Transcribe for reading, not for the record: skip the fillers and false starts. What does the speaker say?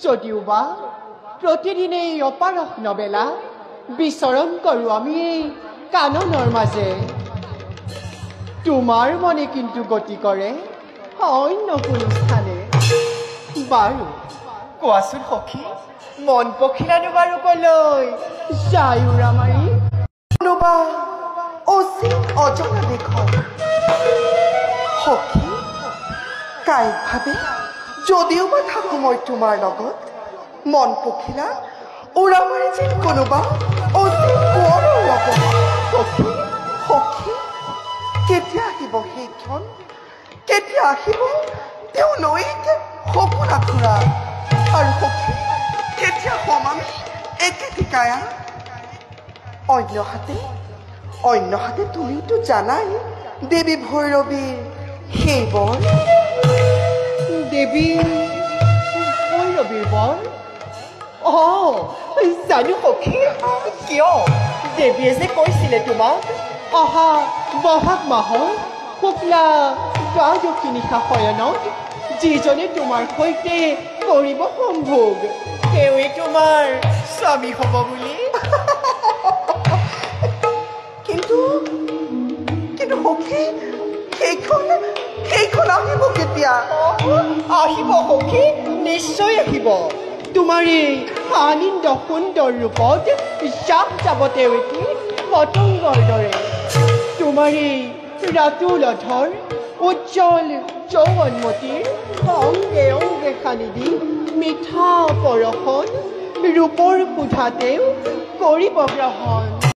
যদিওবা প্ৰতিদিনে অপাৰহ নবেলা বিচৰণ কৰোঁ আমি এই কাননৰ মাজে তোমাৰ মনে কিন্তু গতি কৰে অন্য কোনো স্থানে বাৰু কোৱাচোন সখী মন পখিলানো বাৰু কলৈ যাই উৰা মাৰি কোনোবা অচিন অজনা দেশত সখী কাইভাৱে যদিওবা থাকোঁ মই তোমাৰ লগত মন পখিলা উৰা মাৰি যেন কোনোবা অচিন কোঁৱৰৰ লগত সখী সখী কেতিয়া আহিব সেইখন কেতিয়া আহিব তেওঁ লৈ সপোন আখৰা আৰু সখী কেতিয়া হ'ম আমি একে ঠিকায়া অন্য হাতে তুমিতো জানাই দেৱী ভৈৰৱীৰ সেই বৰ দেৱী ভৈৰৱীৰ বৰ জানো সখী কিয় দেৱীয়ে যে কৈছিলে তোমাক অহা বহাগ মাহৰ শুক্লা দ্বাদশী নিশা শয়নত যিজনে তোমাৰ সৈতে কৰিব সম্ভোগ তেওঁৱে তোমাৰ স্বামী হ'ব বুলি কিন্তু সখী সেইখন আহিব কেতিয়া আহিব সখী নিশ্চয় আহিব তোমাৰ এই আনন্দ সুন্দৰ ৰূপত চাপ যাব তেওঁ এটি পতংগৰ দৰে তোমাৰ এই ৰাতুল অধৰ উজ্জ্বল যৌৱনমতীৰ অংগে অংগে সানি দি মিঠা পৰশন ৰূপৰ কোঠাতেও কৰিব গ্ৰহণ